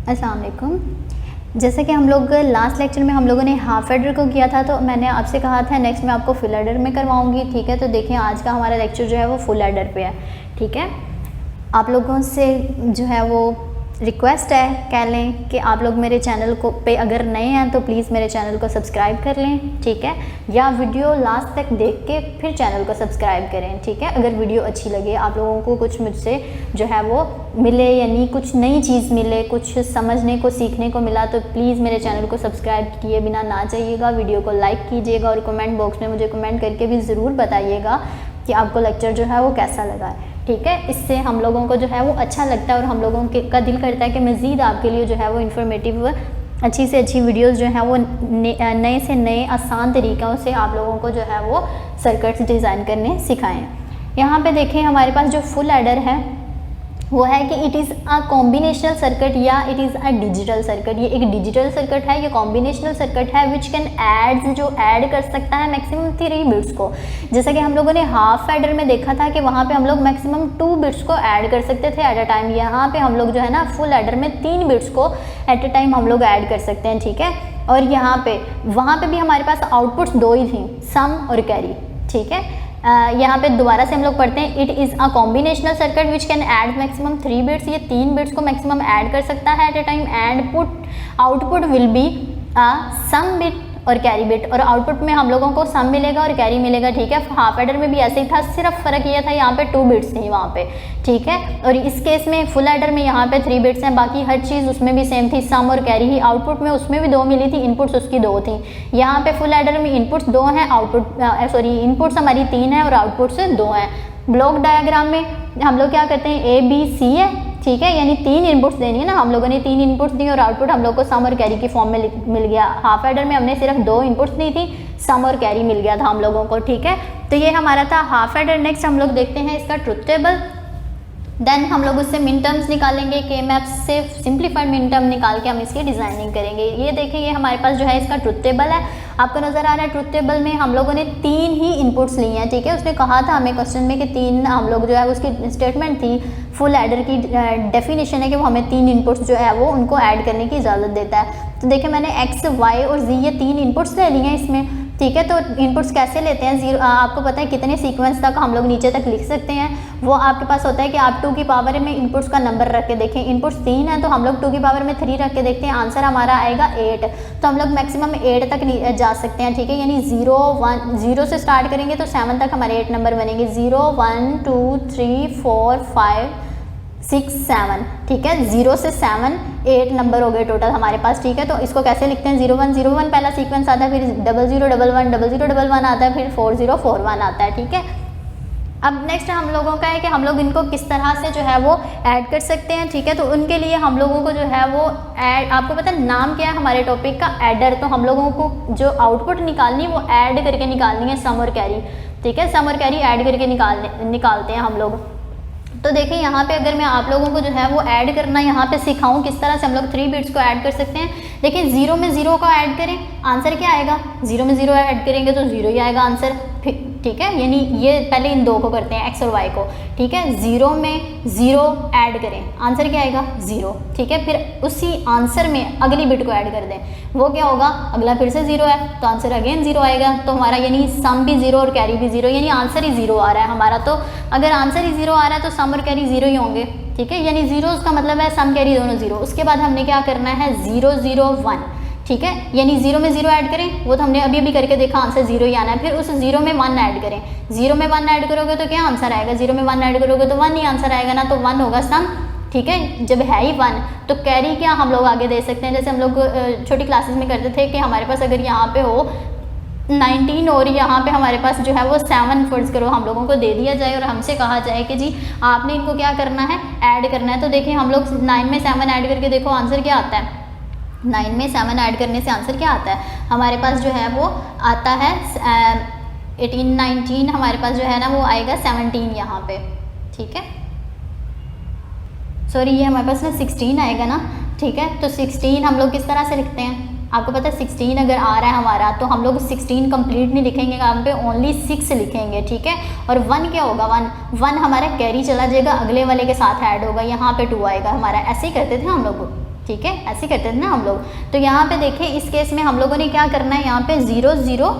अस्सलाम वालेकुम। जैसे कि हम लोग लास्ट लेक्चर में हम लोगों ने हाफ एडर को किया था, तो मैंने आपसे कहा था नेक्स्ट मैं आपको फुल एडर में करवाऊंगी। ठीक है, तो देखिए आज का हमारा लेक्चर जो है वो फुल एडर पे है। ठीक है, आप लोगों से जो है वो रिक्वेस्ट है, कह लें कि आप लोग मेरे चैनल को पे अगर नए हैं तो प्लीज़ मेरे चैनल को सब्सक्राइब कर लें। ठीक है, या वीडियो लास्ट तक देख के फिर चैनल को सब्सक्राइब करें। ठीक है, अगर वीडियो अच्छी लगे, आप लोगों को कुछ मुझसे जो है वो मिले, यानी कुछ नई चीज़ मिले, कुछ समझने को सीखने को मिला, तो प्लीज़ मेरे चैनल को सब्सक्राइब किए बिना ना जाइएगा। वीडियो को लाइक कीजिएगा और कमेंट बॉक्स में मुझे कमेंट करके भी ज़रूर बताइएगा कि आपको लेक्चर जो है वो कैसा लगा है। ठीक है, इससे हम लोगों को जो है वो अच्छा लगता है और हम लोगों का दिल करता है कि मज़ीद आपके लिए जो है वो इन्फॉर्मेटिव अच्छी से अच्छी वीडियोस जो हैं वो नए से नए आसान तरीक़ों से आप लोगों को जो है वो सर्किट्स डिज़ाइन करने सिखाएं। यहाँ पे देखें हमारे पास जो फुल एडर है वो है कि it is a combinational circuit या it is a digital circuit. ये एक डिजिटल सर्किट है, ये कॉम्बिनेशनल सर्किट है विच कैन ऐड, जो ऐड कर सकता है मैक्सिमम 3 बिट्स को। जैसा कि हम लोगों ने हाफ एडर में देखा था कि वहाँ पे हम लोग मैक्सिमम 2 बिट्स को ऐड कर सकते थे एट अ टाइम। यहाँ पे हम लोग जो है ना फुल एडर में 3 बिट्स को एट अ टाइम हम लोग ऐड कर सकते हैं। ठीक है, और यहाँ पे वहाँ पे भी हमारे पास आउटपुट्स 2 ही थी, सम और कैरी। ठीक है, यहाँ पे दोबारा से हम लोग पढ़ते हैं, it is a combinational circuit which can add maximum 3 bits. ये 3 बिट्स को मैक्सिमम ऐड कर सकता है at a time and output will be sum bit और कैरी बिट, और आउटपुट में हम लोगों को सम मिलेगा और कैरी मिलेगा। ठीक है, हाफ एडर में भी ऐसे ही था, सिर्फ फ़र्क ये था यहाँ पे 2 बिट्स थी वहाँ पे। ठीक है, और इस केस में फुल एडर में यहाँ पे 3 बिट्स हैं, बाकी हर चीज़ उसमें भी सेम थी, सम और कैरी ही। आउटपुट में उसमें भी 2 मिली थी, इनपुट्स उसकी 2 थी। यहाँ पे फुल एडर में इनपुट्स 2 हैं, इनपुट्स हमारी 3 है और आउटपुट्स 2 हैं। ब्लॉक डायग्राम में हम लोग क्या करते हैं, ए बी सी है। ठीक है, यानी 3 इनपुट्स देनी है ना, हम लोगों ने 3 इनपुट्स दी और आउटपुट हम लोग को सम और कैरी की फॉर्म में मिल गया। हाफ एडर में हमने सिर्फ 2 इनपुट्स दी थी, सम और कैरी मिल गया था हम लोगों को। ठीक है, तो ये हमारा था हाफ एडर। नेक्स्ट हम लोग देखते हैं इसका ट्रुथ टेबल। देन हम लोग उससे मिन टर्म्स निकालेंगे, के मैप्स से सिंप्लीफाइड मिन टर्म निकाल के हम इसकी डिज़ाइनिंग करेंगे। ये देखें, ये हमारे पास जो है इसका ट्रुथ टेबल है, आपको नज़र आ रहा है। ट्रुथ टेबल में हम लोगों ने 3 ही इनपुट्स ली हैं। ठीक है, उसने कहा था हमें क्वेश्चन में कि 3 हम लोग जो है उसकी स्टेटमेंट थी, फुल एडर की डेफिनेशन है कि वो हमें 3 इनपुट्स जो है वो उनको ऐड करने की इजाज़त देता है। तो देखिए मैंने एक्स, वाई और जी ये 3 इनपुट्स ले लिए हैं इसमें। ठीक है, तो इनपुट्स कैसे लेते हैं, जीरो आपको पता है कितने सीक्वेंस तक हम लोग नीचे तक लिख सकते हैं, वो आपके पास होता है कि आप 2 की पावर में इनपुट्स का नंबर रख के देखें। इनपुट्स 3 है तो हम लोग 2 की पावर में 3 रख के देखते हैं, आंसर हमारा आएगा 8। तो हम लोग मैक्सिमम 8 तक जा सकते हैं। ठीक है, यानी 0 से स्टार्ट करेंगे तो 7 तक हमारे 8 नंबर बनेंगे, 0 1 2 3 4 5 6 7। ठीक है, 0 से 7 8 नंबर हो गए टोटल हमारे पास। ठीक है, तो इसको कैसे लिखते हैं, 0 1 0 1 पहला सीक्वेंस आता है, फिर 0 0 1 1 0 0 1 1 आता है, फिर 4 0 4 1 आता है। ठीक है, अब नेक्स्ट हम लोगों का है कि हम लोग इनको किस तरह से जो है वो ऐड कर सकते हैं। ठीक है, तो उनके लिए हम लोगों को जो है वो ऐड, आपको पता है नाम क्या है हमारे टॉपिक का, एडर। तो हम लोगों को जो आउटपुट निकालनी है वो ऐड करके निकालनी है, सम और कैरी। ठीक है, सम और कैरी ऐड करके निकालते हैं हम लोग। तो देखिए यहाँ पे अगर मैं आप लोगों को जो है वो ऐड करना यहाँ पे सिखाऊं किस तरह से हम लोग 3 बिट्स को ऐड कर सकते हैं। देखिए 0 में 0 को ऐड करें, आंसर क्या आएगा, 0 में 0 ऐड करेंगे तो 0 ही आएगा आंसर। ठीक है, यानी ये पहले इन 2 को करते हैं, एक्स और वाई को। ठीक है, 0 में 0 ऐड करें, आंसर क्या आएगा 0। ठीक है, फिर उसी आंसर में अगली बिट को ऐड कर दें, वो क्या होगा, अगला फिर से 0 है तो आंसर अगेन 0 आएगा। तो हमारा यानी सम भी 0 और कैरी भी 0, यानी आंसर ही 0 आ रहा है हमारा। तो अगर आंसर ही 0 आ रहा है तो सम और कैरी 0 ही होंगे। ठीक है, यानी 0 उसका मतलब है सम कैरी दोनों 0। उसके बाद हमने क्या करना है, 0 0 1। ठीक है, यानी 0 में 0 ऐड करें, वो तो हमने अभी करके देखा, आंसर 0 ही आना है। फिर उस 0 में 1 ऐड करें, 0 में 1 ऐड करोगे तो क्या आंसर आएगा, 0 में 1 ऐड करोगे तो 1 ही आंसर आएगा ना, तो 1 होगा सम। ठीक है, जब है ही 1 तो कैरी क्या हम लोग आगे दे सकते हैं, जैसे हम लोग छोटी क्लासेस में करते थे कि हमारे पास अगर यहाँ पे हो 19 और यहाँ पे हमारे पास जो है वो 7 फर्ज करो हम लोगों को दे दिया जाए और हमसे कहा जाए कि जी आपने इनको क्या करना है, ऐड करना है। तो देखिए हम लोग 9 में 7 ऐड करके देखो आंसर क्या आता है, 9 में 7 ऐड करने से आंसर क्या आता है हमारे पास जो है वो आता है 18 19, हमारे पास जो है ना वो आएगा 17 यहाँ पे। ठीक है, सॉरी ये हमारे पास ना 16 आएगा ना। ठीक है, तो 16 हम लोग किस तरह से लिखते हैं, आपको पता है 16 अगर आ रहा है हमारा तो हम लोग 16 कंप्लीट नहीं लिखेंगे, यहाँ पे ओनली 6 लिखेंगे। ठीक है, और 1 क्या होगा, 1 हमारा कैरी चला जाएगा, अगले वाले के साथ ऐड होगा, यहाँ पे 2 आएगा हमारा। ऐसे ही करते थे हम लोग। ठीक है, ऐसे करते थे ना हम लोग। तो यहाँ पे देखें इस केस में हम लोगों ने क्या करना है, यहाँ पे 0 0,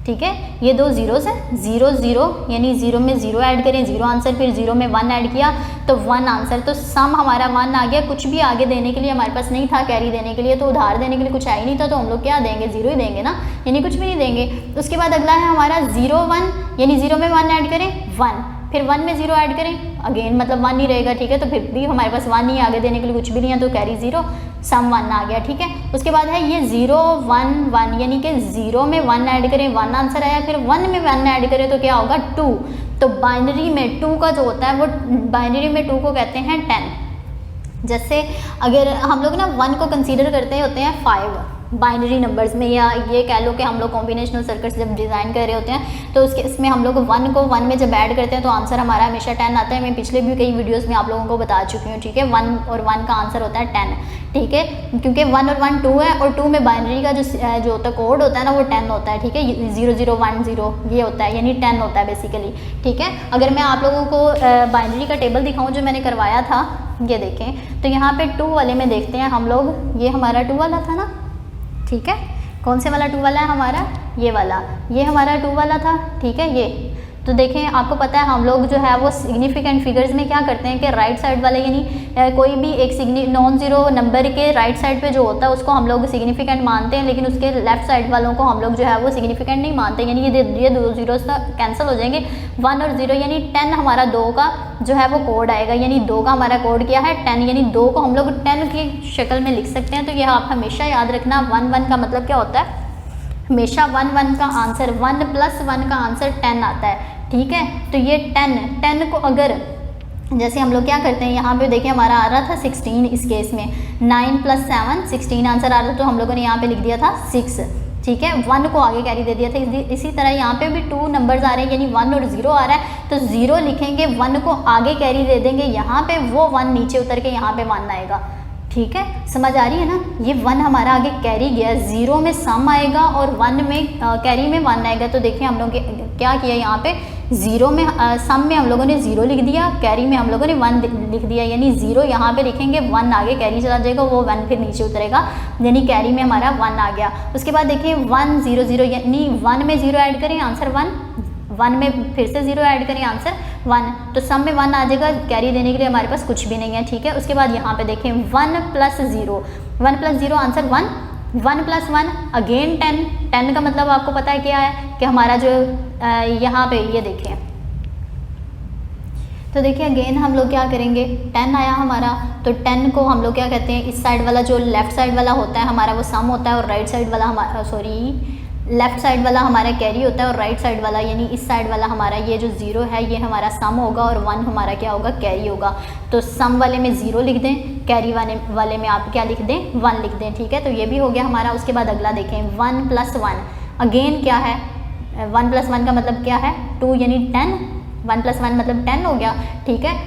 ठीक है, ये दो जीरोस है, 0 0 यानी 0 में 0 ऐड करें, 0 आंसर, फिर 0 में 1 ऐड किया तो 1 आंसर। तो सम हमारा 1 आ गया। कुछ भी आगे देने के लिए हमारे पास नहीं था, कैरी देने के लिए, तो उधार देने के लिए कुछ है ही नहीं था, तो हम लोग क्या देंगे, 0 ही देंगे ना, यानी कुछ भी नहीं देंगे। उसके बाद अगला है हमारा 0 1, यानी 0 में 1 ऐड करें 1, फिर 1 में 0 ऐड करें, अगेन मतलब 1 ही रहेगा, ठीक है, तो फिर भी हमारे पास 1 ही आगे देने के लिए कुछ भी नहीं है, तो कैरी 0, सम 1 आ गया, ठीक है। उसके बाद है ये 0 1 1, यानी कि 0 में 1 ऐड करें, 1 आंसर आया, फिर 1 में 1 ऐड करें तो क्या होगा 2। तो बाइनरी में 2 का जो होता है वो बाइनरी में 2 को कहते हैं 10। जैसे अगर हम लोग ना 1 को कंसीडर करते होते हैं 5 बाइनरी नंबर्स में, या ये कह लो कि हम लोग कॉम्बिनेशनल सर्किट्स जब डिज़ाइन कर रहे होते हैं तो उसके इसमें हम लोग 1 को 1 में जब ऐड करते हैं तो आंसर हमारा हमेशा 10 आता है। मैं पिछले भी कई वीडियोस में आप लोगों को बता चुकी हूँ, ठीक है। 1 और 1 का आंसर होता है 10, ठीक है, क्योंकि 1 और 1 2 है, और 2 में बाइनरी का जो होता है कोड होता है ना वो 10 होता है, ठीक है, 0 0 1 0 ये होता है, यानी 10 होता है बेसिकली, ठीक है। अगर मैं आप लोगों को बाइनरी का टेबल दिखाऊँ जो मैंने करवाया था, ये देखें, तो यहाँ पे 2 वाले में देखते हैं हम लोग, ये हमारा 2 वाला था ना, ठीक है, कौन से वाला 2 वाला है हमारा, ये वाला, ये हमारा 2 वाला था, ठीक है। ये तो देखें, आपको पता है हम लोग जो है वो सिग्निफिकेंट फिगर्स में क्या करते हैं कि राइट साइड वाले, यानी कोई भी एक नॉन ज़ीरो नंबर के राइट साइड पे जो होता है उसको हम लोग सिग्निफिकेंट मानते हैं, लेकिन उसके लेफ्ट साइड वालों को हम लोग जो है वो सिग्निफिकेंट नहीं मानते, यानी ये दो जीरोस का कैंसिल हो जाएंगे, 1 और 0, यानी 10 हमारा 2 का जो है वो कोड आएगा, यानी 2 का हमारा कोड क्या है 10, यानी 2 को हम लोग 10 की शक्ल में लिख सकते हैं। तो यह आप हमेशा याद रखना, 1 1 का मतलब क्या होता है, हमेशा 1 1 का आंसर 1 + 1 का आंसर 10 आता है, ठीक है। तो ये 10 को अगर जैसे हम लोग क्या करते हैं, यहाँ पे देखिए हमारा आ रहा था 16, इस केस में 9 + 7 16 आंसर आ रहा था, तो हम लोगों ने यहाँ पे लिख दिया था 6, ठीक है, 1 को आगे कैरी दे दिया था। इसी तरह यहाँ पे भी 2 नंबर्स आ रहे हैं, यानी 1 और 0 आ रहा है, तो 0 लिखेंगे, 1 को आगे कैरी दे देंगे, यहाँ पे वो 1 नीचे उतर के यहाँ पे 1 आएगा, ठीक है, समझ आ रही है ना। ये 1 हमारा आगे कैरी गया, 0 में सम आएगा और 1 में कैरी में 1 आएगा। तो देखिए हम लोग क्या किया, यहाँ पे 0 में सम में हम लोगों ने 0 लिख दिया, कैरी में हम लोगों ने 1 लिख दिया, यानी 0 यहाँ पे लिखेंगे, 1 आगे कैरी चला जाएगा, वो 1 फिर नीचे उतरेगा, यानी कैरी में हमारा 1 आ गया। उसके बाद देखिए 1 0 0, यानी 1 में 0 ऐड करें आंसर 1 में फिर से 0 ऐड करें आंसर 1, तो सम में 1 आ जाएगा, कैरी देने के लिए हमारे पास कुछ भी नहीं है, ठीक है। उसके बाद यहाँ पे देखें 1 + 0, 1 + 0 आंसर 1, 1 + 1 अगेन 10, 10 का मतलब आपको पता है क्या है कि हमारा जो यहाँ पे ये देखें, तो देखिए अगेन हम लोग क्या करेंगे, 10 आया हमारा, तो 10 को हम लोग क्या कहते हैं, इस साइड वाला जो लेफ्ट साइड वाला होता है हमारा वो सम होता है, और राइट साइड वाला हमारा लेफ्ट साइड वाला हमारा कैरी होता है, और राइट साइड वाला यानी इस साइड वाला हमारा ये जो 0 है ये हमारा सम होगा, और 1 हमारा क्या होगा, कैरी होगा। तो सम वाले में 0 लिख दें, कैरी वाले में आप क्या लिख दें, 1 लिख दें, ठीक है। तो ये भी हो गया हमारा। उसके बाद अगला देखें 1 + 1, अगेन क्या है, 1 + 1 का मतलब क्या है 2, यानी 10, 1 + 1 मतलब 10 हो गया, ठीक है।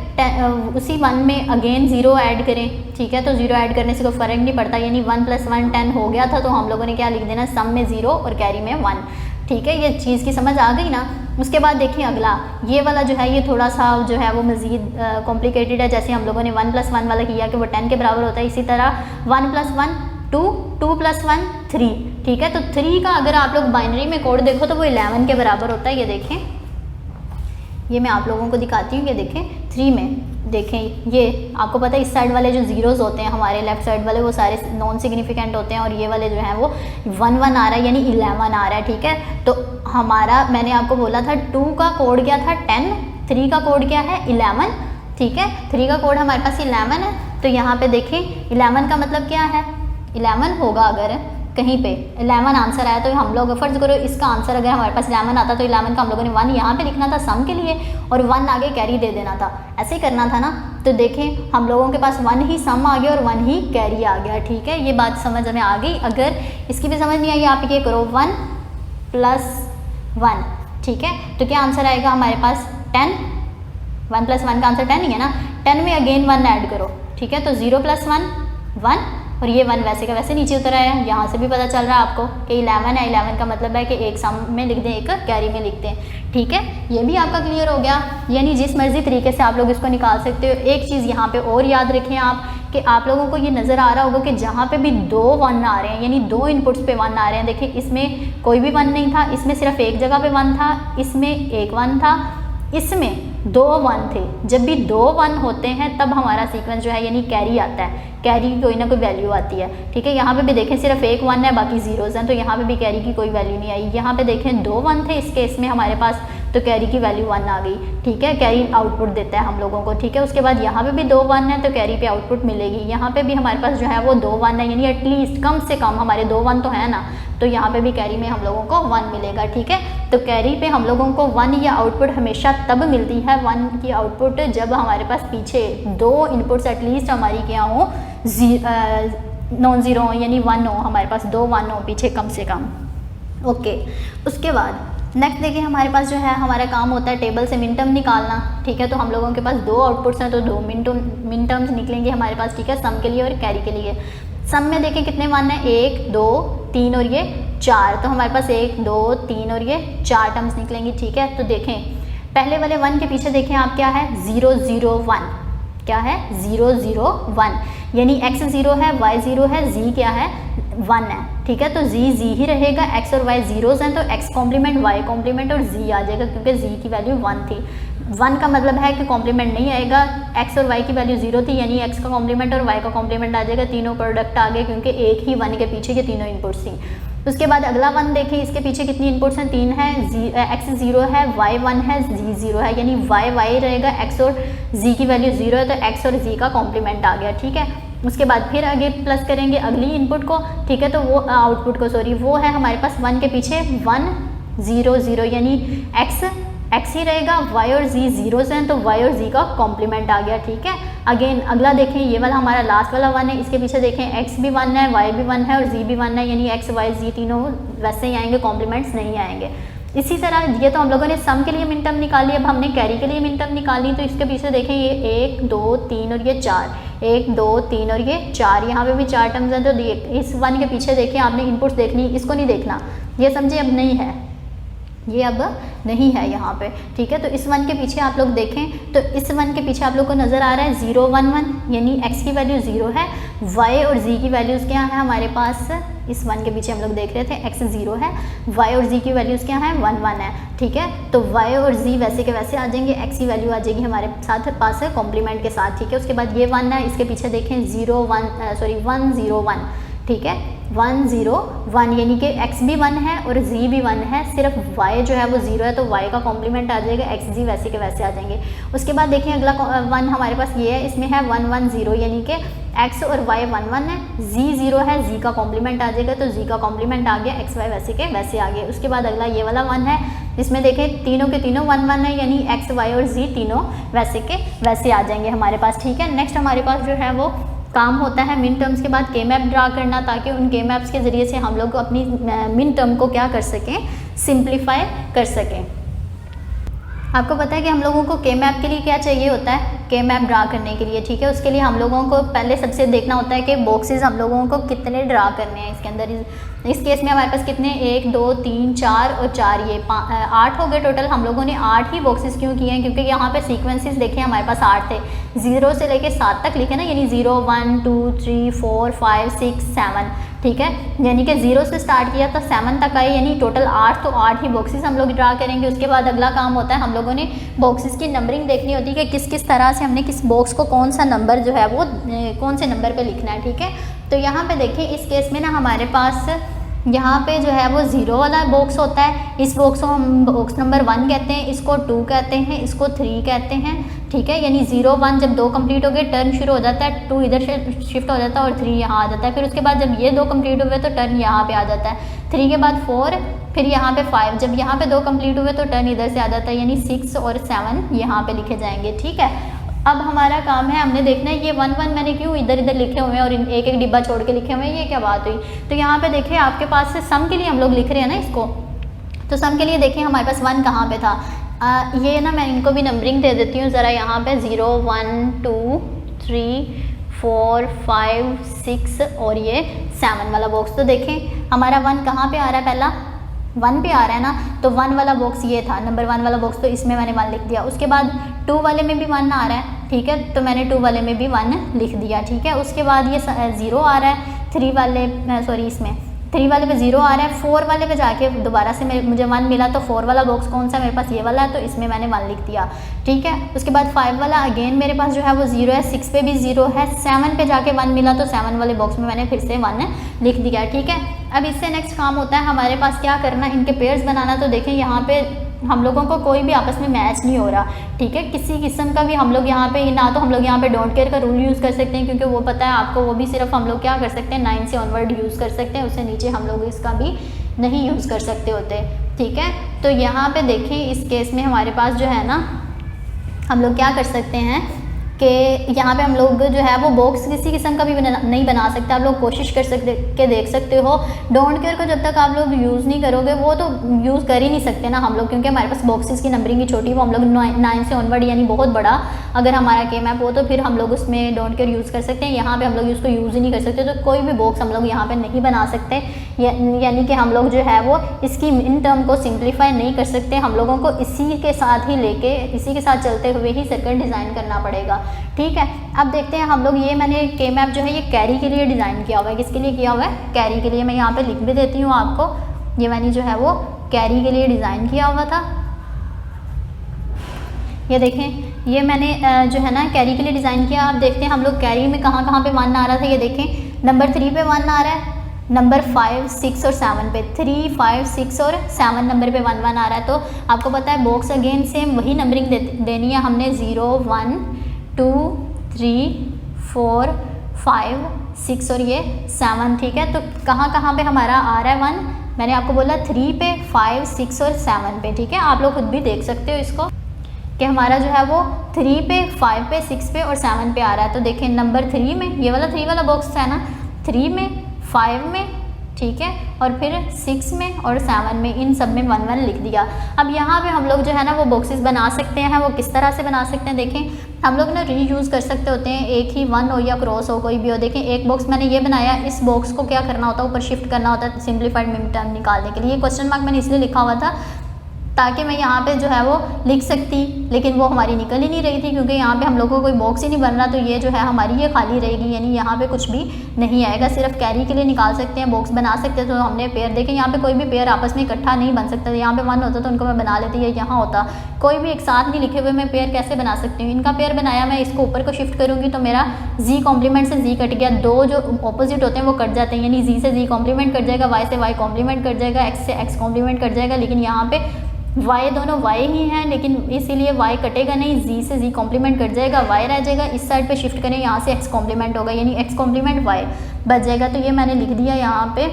उसी 1 में अगेन 0 ऐड करें, ठीक है, तो 0 ऐड करने से कोई फ़र्क नहीं पड़ता, यानी 1 + 1 10 हो गया था, तो हम लोगों ने क्या लिख देना, सम में 0 और कैरी में 1, ठीक है। ये चीज़ की समझ आ गई ना। उसके बाद देखिए अगला ये वाला जो है ये थोड़ा सा जो है वो मज़ीद कॉम्प्लिकेटेड है। जैसे हम लोगों ने 1 + 1 वाला किया कि वो 10 के बराबर होता है, इसी तरह 1 + 1 2, 2 + 1 3, ठीक है। तो 3 का अगर आप लोग बाइनरी में कोड देखो तो वो 11 के बराबर होता है। ये देखें, ये मैं आप लोगों को दिखाती हूँ, ये देखें 3 में देखें, ये आपको पता है इस साइड वाले जो जीरोज़ होते हैं हमारे लेफ्ट साइड वाले वो सारे नॉन सिग्निफिकेंट होते हैं, और ये वाले जो हैं वो 1 1 आ रहा है, यानी 11 आ रहा है, ठीक है। तो हमारा मैंने आपको बोला था 2 का कोड क्या था 10, 3 का कोड क्या है 11, ठीक है। 3 का कोड हमारे पास 11 है, तो यहाँ पे देखें 11 का मतलब क्या है, 11 होगा अगर कहीं पे 11 आंसर आया तो हम लोग फर्ज करो इसका आंसर अगर हमारे पास 11 आता तो 11 का हम लोगों ने 1 यहाँ पे लिखना था सम के लिए, और 1 आगे कैरी दे देना था, ऐसे ही करना था ना। तो देखें हम लोगों के पास 1 ही सम आ गया और 1 ही कैरी आ गया, ठीक है। ये बात समझ में आ गई। अगर इसकी भी समझ नहीं आई आप ये करो 1 + 1, ठीक है, तो क्या आंसर आएगा हमारे पास 10, 1 + 1 का आंसर 10 ही है ना, 10 में अगेन 1 ऐड करो, ठीक है। तो 0 + 1 1, और ये 1 वैसे का वैसे नीचे उतर आया है। यहाँ से भी पता चल रहा है आपको कि 11 है, 11 का मतलब है कि एक सम में लिख दें एक कैरी में लिखते हैं, ठीक है। ये भी आपका क्लियर हो गया, यानी जिस मर्जी तरीके से आप लोग इसको निकाल सकते हो। एक चीज़ यहाँ पे और याद रखें आप कि आप लोगों को ये नज़र आ रहा होगा कि जहाँ पे भी 2 1 आ रहे हैं, यानी 2 इनपुट्स पे 1 आ रहे हैं। देखिए इसमें कोई भी 1 नहीं था, इसमें सिर्फ एक जगह पे 1 था, इसमें एक 1 था, इसमें 2 1 थे। जब भी 2 1 होते हैं तब हमारा सीक्वेंस जो है यानी कैरी आता है, कैरी की कोई ना कोई वैल्यू आती है, ठीक है। यहाँ पे भी देखें सिर्फ एक 1 है, बाकी जीरोज़ हैं, तो यहाँ पे भी कैरी की कोई वैल्यू नहीं आई। यहाँ पे देखें 2 1 थे इस केस में हमारे पास, तो कैरी की वैल्यू 1 आ गई, ठीक है। कैरी आउटपुट देता है हम लोगों को, ठीक है। उसके बाद यहाँ पे भी 2 1 है, तो कैरी पे आउटपुट मिलेगी। यहाँ पे भी हमारे पास जो है वो 2 1 है, यानी एटलीस्ट कम से कम हमारे 2 1 तो है ना, तो यहाँ पे भी कैरी में हम लोगों को 1 मिलेगा, ठीक है। तो कैरी पे हम लोगों को 1 या आउटपुट हमेशा तब मिलती है 1 की आउटपुट जब हमारे पास पीछे 2 इनपुट्स एटलीस्ट हमारी क्या हो, नॉन ज़ीरो हो, यानी 1 हो, हमारे पास 2 1 हो पीछे कम से कम। ओके, उसके बाद नेक्स्ट देखिए हमारे पास जो है हमारा काम होता है टेबल से मिन टर्म निकालना, ठीक है। तो हम लोगों के पास 2 आउटपुट्स हैं, तो 2 मिन टर्म्स निकलेंगे हमारे पास, ठीक है, सम के लिए और कैरी के लिए। सम में देखें कितने 1 है, 1 2 3 और ये 4, तो हमारे पास 1 2 3 और ये 4 टर्म्स निकलेंगी, ठीक है। तो देखें पहले वाले 1 के पीछे देखें आप क्या है, 0 0 1, क्या है 0 0 1, यानी x 0 है, y 0 है, z क्या है 1 है, ठीक है। तो z ही रहेगा, x और y जीरोज़ हैं, तो x कॉम्प्लीमेंट y कॉम्प्लीमेंट और z आ जाएगा, क्योंकि z की वैल्यू 1 थी। 1 का मतलब है कि कॉम्प्लीमेंट नहीं आएगा, x और y की वैल्यू 0 थी, यानी x का कॉम्प्लीमेंट और y का कॉम्प्लीमेंट आ जाएगा, तीनों प्रोडक्ट आ गए, क्योंकि एक ही 1 के पीछे ये तीनों इनपुट्स थी। उसके बाद अगला 1 देखें, इसके पीछे कितनी इनपुट्स हैं, 3 है, x 0 है, y 1 है, z 0 है, यानी y रहेगा, x और z की वैल्यू 0 है, तो x और z का कॉम्प्लीमेंट आ गया, ठीक है। उसके बाद फिर आगे प्लस करेंगे अगली इनपुट को, ठीक है, तो वो आउटपुट को सॉरी, वो है हमारे पास 1 के पीछे 1 0 0, यानी x ही रहेगा, y और z जीरोज़ हैं, तो y और z का कॉम्प्लीमेंट आ गया, ठीक है। अगेन अगला देखें, ये वाला हमारा लास्ट वाला 1 है, इसके पीछे देखें x भी 1 है, y भी 1 है और z भी 1 है, यानी x y z तीनों वैसे ही आएंगे, कॉम्प्लीमेंट्स नहीं आएंगे। इसी तरह ये तो हम लोगों ने सम के लिए मिन टर्म निकाली, अब हमने कैरी के लिए मिन टर्म निकाली, तो इसके पीछे देखें ये 1 2 3 और ये 4, 1 2 3 और ये 4, यहाँ पे भी 4 टर्म्स हैं। तो इस 1 के पीछे देखें आपने इनपुट्स देखनी, इसको नहीं देखना, ये समझे अब नहीं है, ये अब नहीं है यहाँ पे, ठीक है। तो इस 1 के पीछे आप लोग देखें, तो इस 1 के पीछे आप लोग को नज़र आ रहा है 0 1 1, यानी x की वैल्यू 0 है, y और z की वैल्यूज़ क्या है हमारे पास, इस 1 के पीछे हम लोग देख रहे थे x 0 है, y और z की वैल्यूज़ क्या है 1 1 है, ठीक है। तो y और z वैसे के वैसे आ जाएंगे, x की वैल्यू आ जाएगी हमारे साथ पास है कॉम्प्लीमेंट के साथ, ठीक है। उसके बाद ये 1 है, इसके पीछे देखें 1 0 1, ठीक है, 1 0 1, यानी कि x भी 1 है और z भी 1 है, सिर्फ y जो है वो 0 है, तो y का कॉम्प्लीमेंट आ जाएगा, x z वैसे के वैसे आ जाएंगे। उसके बाद देखें अगला 1 हमारे पास ये है, इसमें है 1 1 0, यानी कि x और y 1 1 है, z 0 है, z का कॉम्प्लीमेंट आ जाएगा, तो z का कॉम्प्लीमेंट आ गया, x y वैसे के वैसे आ गए। उसके बाद अगला ये वाला 1 है, इसमें देखें तीनों के तीनों 1 1 है, यानी x y और z तीनों वैसे के वैसे आ जाएंगे हमारे पास, ठीक है। नेक्स्ट हमारे पास जो है वो काम होता है मिन टर्म्स के बाद के मैप ड्रा करना, ताकि उन के मैप्स के ज़रिए से हम लोग अपनी मिन टर्म को क्या कर सकें, सिंप्लीफाई कर सकें। आपको पता है कि हम लोगों को के मैप के लिए क्या चाहिए होता है, के मैप ड्रा करने के लिए, ठीक है। उसके लिए हम लोगों को पहले सबसे देखना होता है कि बॉक्सेस हम लोगों को कितने ड्रा करने हैं इसके अंदर। इस केस में हमारे पास कितने 1 2 3 4 और 4, ये 8 हो गए टोटल। हम लोगों ने 8 ही बॉक्सेस क्यों किए हैं, क्योंकि यहाँ पे सीक्वेंसेस देखें हमारे पास 8 थे, 0 से लेके 7 तक लिखे ना, यानी 0 1 2 3 4 5 6 7, ठीक है। यानी कि 0 से स्टार्ट किया तो 7 तक आए, यानी टोटल 8, तो 8 ही बॉक्सेस हम लोग ड्रा करेंगे। उसके बाद अगला काम होता है हम लोगों ने बॉक्सेस की नंबरिंग देखनी होती है कि किस किस तरह से हमने किस बॉक्स को कौन सा नंबर जो है वो कौन से नंबर पे लिखना है, ठीक है। तो यहाँ पे देखिए इस केस में ना हमारे पास यहाँ पे जो है वो 0 वाला बॉक्स होता है, इस बॉक्स को हम बॉक्स नंबर 1 कहते हैं, इसको 2 कहते हैं, इसको 3 कहते हैं, ठीक है। यानी 0 1 जब 2 कंप्लीट हो गए टर्न शुरू हो जाता है, 2 इधर से शिफ्ट हो जाता है और 3 यहाँ आ जाता है। फिर उसके बाद जब ये 2 कंप्लीट हुए तो टर्न यहाँ पे आ जाता है, 3 के बाद 4, फिर यहाँ पे 5, जब यहाँ पे 2 कंप्लीट हुए तो टर्न इधर से आ जाता है, यानी 6 और 7 यहाँ पे लिखे जाएंगे, ठीक है। अब हमारा काम है, हमने देखना है ये 1 1 मैंने क्यों इधर इधर लिखे हुए हैं और एक एक डिब्बा छोड़ के लिखे हुए हैं, ये क्या बात हुई। तो यहाँ पे देखिए आपके पास से सम के लिए हम लोग लिख रहे हैं ना इसको, तो सम के लिए देखिए हमारे पास 1 कहाँ पे था, ये ना मैं इनको भी नंबरिंग दे देती हूँ ज़रा। यहाँ पे 0 1 2 3 4 5 6 और ये 7 वाला बॉक्स। तो देखें हमारा 1 कहाँ पे आ रहा है, पहला 1 पे आ रहा है ना, तो 1 वाला बॉक्स ये था, नंबर 1 वाला बॉक्स, तो इसमें मैंने 1 लिख दिया। उसके बाद 2 वाले में भी 1 आ रहा है, ठीक है, तो मैंने 2 वाले में भी 1 लिख दिया, ठीक है। उसके बाद ये 0 आ रहा है 3 वाले, सॉरी इसमें 3 वाले पे 0 आ रहा है, 4 वाले पे जाके दोबारा से मुझे 1 मिला, तो 4 वाला बॉक्स कौन सा मेरे पास ये वाला है, तो इसमें मैंने 1 लिख दिया, ठीक है। उसके बाद 5 वाला अगेन मेरे पास जो है वो 0 है, 6 पे भी 0 है, 7 पे जाके 1 मिला, तो 7 वाले बॉक्स में मैंने फिर से 1 लिख दिया, ठीक है। अब इससे नेक्स्ट काम होता है हमारे पास क्या करना, इनके पेयर्स बनाना। तो देखें यहाँ पे हम लोगों को कोई भी आपस में मैच नहीं हो रहा, ठीक है, किसी किस्म का भी। हम लोग यहाँ पे ना तो हम लोग यहाँ पे डोंट केयर का रूल यूज़ कर सकते हैं, क्योंकि वो पता है आपको, वो भी सिर्फ हम लोग क्या कर सकते हैं 9 से ऑनवर्ड यूज़ कर सकते हैं, उससे नीचे हम लोग इसका भी नहीं यूज़ कर सकते होते, ठीक है। तो यहाँ पे देखें इस केस में हमारे पास जो है ना, हम लोग क्या कर सकते हैं कि यहाँ पे हम लोग जो है वो बॉक्स किसी किस्म का भी नहीं बना सकते। आप लोग कोशिश कर सकते के देख सकते हो, डोंट केयर को जब तक आप लोग यूज़ नहीं करोगे वो तो यूज़ कर ही नहीं सकते ना हम लोग, क्योंकि हमारे पास बॉक्सेस की नंबरिंग ही छोटी, वो हम लोग 9 से ऑनवर्ड यानी बहुत बड़ा अगर हमारा के मैप हो तो फिर हम लोग उसमें डोंट केयर यूज़ कर सकते हैं। यहाँ पर हम लोग उसको यूज़ ही नहीं कर सकते, तो कोई भी बॉक्स हम लोग यहाँ पर नहीं बना सकते, यानी कि हम लोग जो है वो इसकी इन टर्म को सिंप्लीफाई नहीं कर सकते। हम लोगों को इसी के साथ ही लेके, इसी के साथ चलते हुए ही सर्किट डिज़ाइन करना पड़ेगा, ठीक है। अब देखते हैं हम लोग, ये मैंने के मैप जो है ये कैरी के लिए डिज़ाइन किया हुआ है। किसके लिए किया हुआ है? कैरी के लिए। मैं यहाँ पे लिख भी देती हूँ आपको, ये मैंने जो है वो कैरी के लिए डिज़ाइन किया हुआ था। ये देखें, ये मैंने जो है ना कैरी के लिए डिज़ाइन किया। आप देखते हैं हम लोग कैरी में कहाँ कहाँ पे 1 आ रहा था। ये देखें नंबर 3 पे 1 आ रहा है, नंबर 5, 6 और 7 पे 3, 5, 6 और 7 नंबर पे 1 1 आ रहा है। तो आपको पता है बॉक्स अगेन सेम वही नंबरिंग देनी है हमने, 0, 1, 2, 3, 4, 5, 6 और ये 7, ठीक है। तो कहाँ कहाँ पे हमारा आ रहा है 1, मैंने आपको बोला 3 पे, 5, 6 और 7 पे, ठीक है। आप लोग खुद भी देख सकते हो इसको कि हमारा जो है वो 3 पे, 5 पे, 6 पे और 7 पे आ रहा है। तो देखें नंबर 3 में, ये वाला 3 वाला बॉक्स है ना, 3 में, 5 में, ठीक है, और फिर 6 में और 7 में, इन सब में 1 1 लिख दिया। अब यहाँ पे हम लोग जो है ना वो बॉक्सेस बना सकते हैं। वो किस तरह से बना सकते हैं, देखें हम लोग ना रीयूज़ कर सकते होते हैं, एक ही 1 हो या क्रॉस हो, कोई भी हो। देखें एक बॉक्स मैंने ये बनाया, इस बॉक्स को क्या करना होता है, ऊपर शिफ्ट करना होता है सिंप्लीफाइड मिन टर्म निकालने के लिए। क्वेश्चन मार्क मैंने इसलिए लिखा हुआ था ताकि मैं यहाँ पे जो है वो लिख सकती, लेकिन वो हमारी निकल ही नहीं रही थी, क्योंकि यहाँ पे हम लोगों को कोई बॉक्स ही नहीं बन रहा। तो ये जो है हमारी ये खाली रहेगी, यानी यहाँ पे कुछ भी नहीं आएगा। सिर्फ कैरी के लिए निकाल सकते हैं, बॉक्स बना सकते हैं। तो हमने पेयर देखें, यहाँ पे कोई भी पेयर आपस में इकट्ठा नहीं बन सकता। यहाँ पे 1 होता तो उनको मैं बना लेती, या यहाँ होता, कोई भी एक साथ नहीं लिखे हुए मैं पेयर कैसे बना सकती हूँ। इनका पेयर बनाया, मैं इसको ऊपर को शिफ्ट करूँगी तो मेरा जी कॉम्प्लीमेंट से जी कट गया, 2 जो ऑपोजिट होते हैं वो कट जाते हैं, यानी जी से जी कॉम्प्लीमेंट कट जाएगा, वाई से वाई कॉम्प्लीमेंट कट जाएगा, एक्स से एक्स कॉम्प्लीमेंट कट जाएगा। लेकिन यहाँ पे y दोनों y ही हैं, लेकिन इसीलिए y कटेगा नहीं, z से z कॉम्प्लीमेंट कट जाएगा, y रह जाएगा। इस साइड पे शिफ्ट करें, यहाँ से x कॉम्प्लीमेंट होगा, यानी x कॉम्प्लीमेंट y बच जाएगा। तो ये मैंने लिख दिया यहाँ पे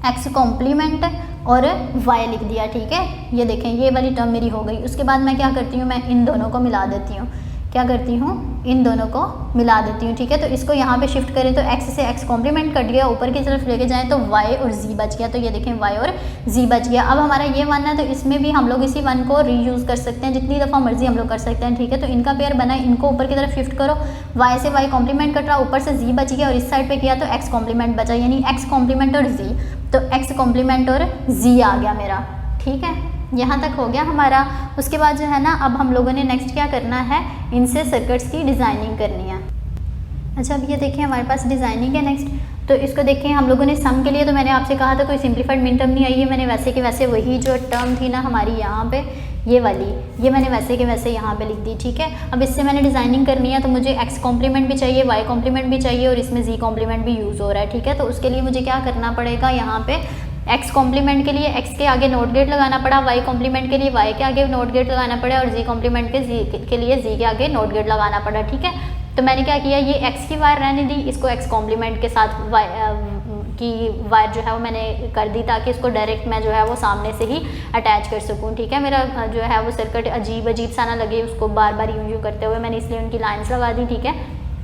x कॉम्प्लीमेंट और y लिख दिया, ठीक है। ये देखें ये वाली टर्म मेरी हो गई। उसके बाद मैं क्या करती हूँ, मैं इन दोनों को मिला देती हूँ। क्या करती हूँ, इन दोनों को मिला देती हूँ, ठीक है। तो इसको यहाँ पे शिफ्ट करें तो x से x कॉम्प्लीमेंट कट गया, ऊपर की तरफ लेके जाएं तो y और z बच गया। तो ये देखें y और z बच गया। अब हमारा ये 1 है, तो इसमें भी हम लोग इसी 1 को रीयूज़ कर सकते हैं, जितनी दफ़ा मर्जी हम लोग कर सकते हैं, ठीक है। तो इनका पेयर बना, इनको ऊपर की तरफ शिफ्ट करो, y से y कॉम्प्लीमेंट कट रहा, ऊपर से z बच गया, और इस साइड पर किया तो x कॉम्प्लीमेंट बचा, यानी x कॉम्प्लीमेंट और z। तो x कॉम्प्लीमेंट और z आ गया मेरा, ठीक है। यहाँ तक हो गया हमारा। उसके बाद जो है ना, अब हम लोगों ने नेक्स्ट क्या करना है, इनसे सर्किट्स की डिज़ाइनिंग करनी है। अच्छा अब ये देखिए हमारे पास डिज़ाइनिंग है नेक्स्ट। तो इसको देखें हम लोगों ने सम के लिए, तो मैंने आपसे कहा था कोई सिंप्लीफाइड मिन टर्म नहीं आई है, मैंने वैसे के वैसे वही जो टर्म थी ना हमारी यहाँ पे, ये वाली, ये मैंने वैसे के वैसे यहाँ पे लिख दी, ठीक है। अब इससे मैंने डिज़ाइनिंग करनी है, तो मुझे x कॉम्प्लीमेंट भी चाहिए, y कॉम्प्लीमेंट भी चाहिए, और इसमें z कॉम्प्लीमेंट भी यूज़ हो रहा है, ठीक है। तो उसके लिए मुझे क्या करना पड़ेगा, यहाँ पे x कॉम्प्लीमेंट के लिए x के आगे नोट गेट लगाना पड़ा, y कॉम्प्लीमेंट के लिए y के आगे नोट गेट लगाना पड़ा, और z कॉम्प्लीमेंट के लिए z के आगे नोट गेट लगाना पड़ा, ठीक है। तो मैंने क्या किया, ये x की वायर रहने दी, इसको x कॉम्प्लीमेंट के साथ y की वायर जो है वो मैंने कर दी, ताकि इसको डायरेक्ट मैं जो है वो सामने से ही अटैच कर सकूं, ठीक है। मेरा जो है वो सर्किट अजीब सा ना लगे उसको बार बार यूँ करते हुए, मैंने इसलिए उनकी लाइन्स लगा दी, ठीक है।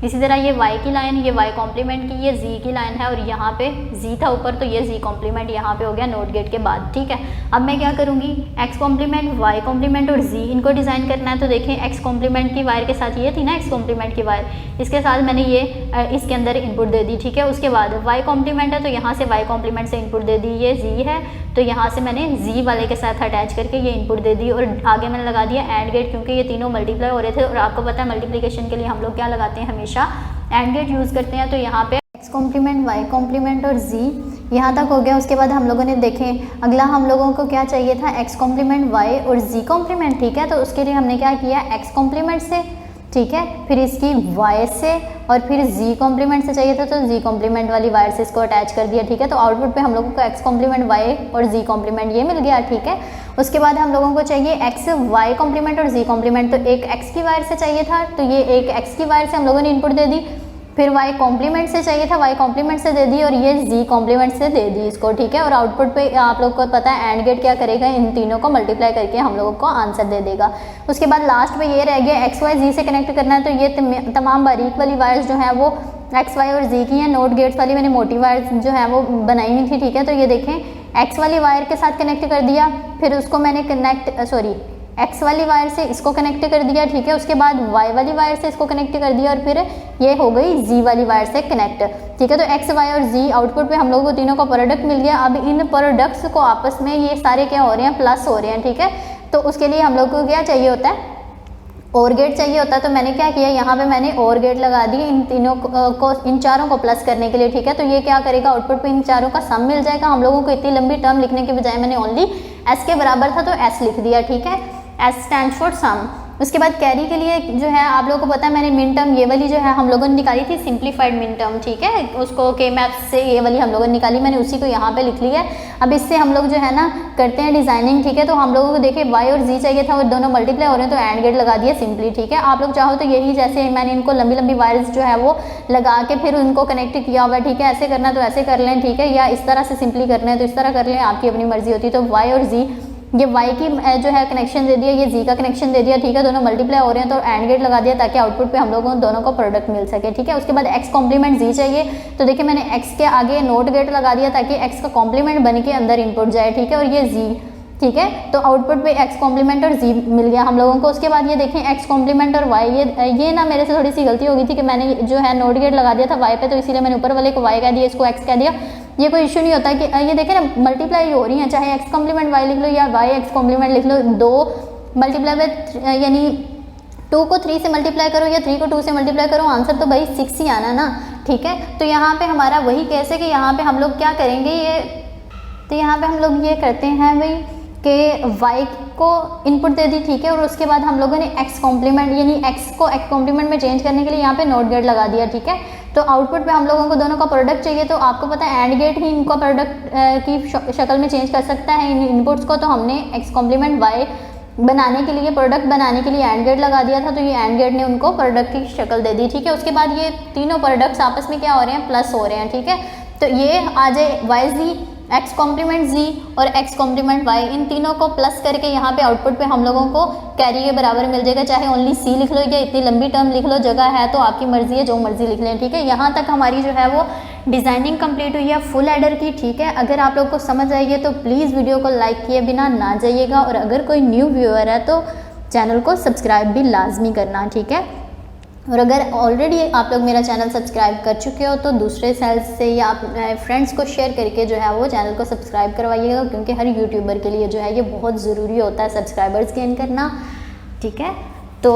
इसी तरह ये y की लाइन, ये y कॉम्प्लीमेंट की, ये z की लाइन है और यहाँ पे z था ऊपर तो ये z कॉम्प्लीमेंट यहाँ पे हो गया नोट गेट के बाद। ठीक है, अब मैं क्या करूँगी, x कॉम्प्लीमेंट, y कॉम्प्लीमेंट और z इनको डिज़ाइन करना है। तो देखें x कॉम्प्लीमेंट की वायर के साथ ये थी ना x कॉम्प्लीमेंट की वायर, इसके साथ मैंने ये इसके अंदर इनपुट दे दी। ठीक है, उसके बाद y कॉम्प्लीमेंट है तो यहाँ से y कॉम्प्लीमेंट से इनपुट दे दी, ये z है तो यहाँ से मैंने z वाले के साथ अटैच करके ये इनपुट दे दी और आगे मैंने लगा दिया एंड गेट, क्योंकि ये तीनों मल्टीप्लाई हो रहे थे और आपको पता है मल्टीप्लिकेशन के लिए हम लोग क्या लगाते हैं, हमेशा एंड गेट यूज़ करते हैं। तो यहाँ पे x कॉम्प्लीमेंट, y कॉम्प्लीमेंट और z यहाँ तक हो गया। उसके बाद हम लोगों ने देखें अगला हम लोगों को क्या चाहिए था, x कॉम्प्लीमेंट, y और z कॉम्प्लीमेंट। ठीक है, तो उसके लिए हमने क्या किया, x कॉम्प्लीमेंट से, ठीक है, फिर इसकी y से और फिर z कॉम्प्लीमेंट से चाहिए था तो z कॉम्प्लीमेंट वाली वायर से इसको अटैच कर दिया। ठीक है, तो आउटपुट पे हम लोगों को x कॉम्प्लीमेंट, y और z कॉम्प्लीमेंट ये मिल गया। ठीक है, उसके बाद हम लोगों को चाहिए x y कॉम्प्लीमेंट और z कॉम्प्लीमेंट, तो एक x की वायर से चाहिए था तो ये एक x की वायर से हम लोगों ने इनपुट दे दी, फिर y कॉम्प्लीमेंट से चाहिए था, y कॉम्प्लीमेंट से दे दी और ये z कॉम्प्लीमेंट से दे दी इसको। ठीक है, और आउटपुट पे आप लोग को पता है एंड गेट क्या करेगा, इन तीनों को मल्टीप्लाई करके हम लोगों को आंसर दे देगा। उसके बाद लास्ट में ये रह गया x y z से कनेक्ट करना है, तो ये तमाम बारीक वाली वायर्स जो है वो x y और z की हैं, नोट गेट्स वाली मैंने मोटी वायर जो है वो बनाई हुई थी। ठीक है, तो ये देखें x वाली वायर के साथ कनेक्ट कर दिया, फिर उसको मैंने x वाली वायर से इसको कनेक्ट कर दिया। ठीक है, उसके बाद y वाली वायर से इसको कनेक्ट कर दिया और फिर ये हो गई z वाली वायर से कनेक्ट। ठीक है, तो x y और z आउटपुट पे हम लोगों को तीनों का प्रोडक्ट मिल गया। अब इन प्रोडक्ट्स को आपस में ये सारे क्या हो रहे हैं, प्लस हो रहे हैं। ठीक है, तो उसके लिए हम लोग को क्या चाहिए होता है, और गेट चाहिए होता है। तो मैंने क्या किया, यहाँ पे मैंने और गेट लगा दी इन तीनों को, इन चारों को प्लस करने के लिए। ठीक है, तो ये क्या करेगा, आउटपुट पे इन चारों का सम मिल जाएगा हम लोगों को। इतनी लंबी टर्म लिखने के बजाय मैंने ओनली s के बराबर था तो s लिख दिया। ठीक है, s स्टैंड फॉर सम। उसके बाद कैरी के लिए जो है आप लोगों को पता है मैंने मिन टर्म ये वाली जो है हम लोगों ने निकाली थी, सिंप्लीफाइड मिन टर्म। ठीक है, उसको के मैप्स से ये वाली हम लोगों ने निकाली, मैंने उसी को यहाँ पे लिख लिया है। अब इससे हम लोग जो है ना करते हैं डिजाइनिंग। ठीक है, तो हम लोगों को देखिए y और z चाहिए था और दोनों मल्टीप्लाई हो रहे हैं तो एंड गेट लगा दिया सिंपली। ठीक है, आप लोग चाहो तो यही जैसे मैंने इनको लंबी लंबी वायर्स जो है वो लगा के फिर उनको कनेक्ट किया हुआ है। ठीक है, ऐसे करना तो ऐसे कर लें। ठीक है, या इस तरह से सिंपली करना है तो इस तरह कर लें, आपकी अपनी मर्जी होती है। तो y और z, ये y की जो है कनेक्शन दे दिया, ये z का कनेक्शन दे दिया। ठीक है, दोनों मल्टीप्लाई हो रहे हैं तो एंड गेट लगा दिया ताकि आउटपुट पे हम लोगों को दोनों को प्रोडक्ट मिल सके। ठीक है, उसके बाद x कॉम्प्लीमेंट z चाहिए तो देखिए मैंने x के आगे नोट गेट लगा दिया ताकि x का कॉम्प्लीमेंट बन के अंदर इनपुट जाए। ठीक है, और ये z, ठीक है, तो आउटपुट पे x कॉम्प्लीमेंट और z मिल गया हम लोगों को। उसके बाद ये देखें x कॉम्प्लीमेंट और y, ये ना मेरे से थोड़ी सी गलती हो गई थी कि मैंने जो है नोट गेट लगा दिया था y पे, तो इसीलिए मैंने ऊपर वाले को y कह दिया, इसको x कह दिया। ये कोई इशू नहीं होता कि ये देखें ना मल्टीप्लाई हो रही है, चाहे x कॉम्प्लीमेंट y लिख लो या y x कॉम्प्लीमेंट लिख लो, 2 मल्टीप्लाई बाय यानी 2 को 3 से मल्टीप्लाई करो या 3 को 2 से मल्टीप्लाई करो, आंसर तो भाई 6 ही आना ना। ठीक है, तो यहाँ पे हमारा वही केस है कि यहाँ पे हम लोग क्या करेंगे, ये तो यहाँ पे हम लोग ये करते हैं भाई कि y को इनपुट दे दी। ठीक है, और उसके बाद हम लोगों ने x कॉम्प्लीमेंट यानी x को x कॉम्प्लीमेंट में चेंज करने के लिए यहाँ पे नोट गेट लगा दिया। ठीक है, तो आउटपुट पे हम लोगों को दोनों का प्रोडक्ट चाहिए, तो आपको पता है एंड गेट ही इनको प्रोडक्ट की शक्ल में चेंज कर सकता है इन इनपुट्स को। तो हमने x कॉम्प्लीमेंट y बनाने के लिए, प्रोडक्ट बनाने के लिए एंड गेट लगा दिया था, तो ये एंड गेट ने उनको प्रोडक्ट की शक्ल दे दी। ठीक है, उसके बाद ये तीनों प्रोडक्ट्स आपस में क्या हो रहे हैं, प्लस हो रहे हैं। ठीक है, तो ये आ जाए y x कॉम्प्लीमेंट z और x कॉम्प्लीमेंट y, इन तीनों को प्लस करके यहाँ पे आउटपुट पे हम लोगों को कैरी के बराबर मिल जाएगा। चाहे ओनली c लिख लो या इतनी लंबी टर्म लिख लो, जगह है तो आपकी मर्जी है, जो मर्जी लिख लें। ठीक है, यहाँ तक हमारी जो है वो डिज़ाइनिंग कंप्लीट हुई है फुल एडर की। ठीक है, अगर आप लोग को समझ आई है तो प्लीज़ वीडियो को लाइक किए बिना ना जाइएगा, और अगर कोई न्यू व्यूअर है तो चैनल को सब्सक्राइब भी लाजमी करना। ठीक है, और अगर ऑलरेडी आप लोग मेरा चैनल सब्सक्राइब कर चुके हो तो दूसरे सेल्स से या अपने फ्रेंड्स को शेयर करके जो है वो चैनल को सब्सक्राइब करवाइएगा, क्योंकि हर यूट्यूबर के लिए जो है ये बहुत ज़रूरी होता है सब्सक्राइबर्स गेन करना। ठीक है, तो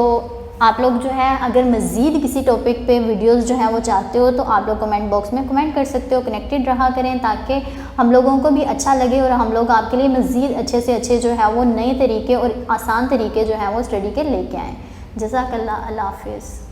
आप लोग जो है अगर मज़ीद किसी टॉपिक पे वीडियोस जो है वो चाहते हो तो आप लोग कमेंट बॉक्स में कमेंट कर सकते हो। कनेक्टेड रहा करें ताकि हम लोगों को भी अच्छा लगे और हम लोग आपके लिए मज़ीद अच्छे से अच्छे जो है वो नए तरीके और आसान तरीके जो है वो स्टडी के लेके आएँ। जज़ाकल्लाह, अल्लाह हाफ़िज़।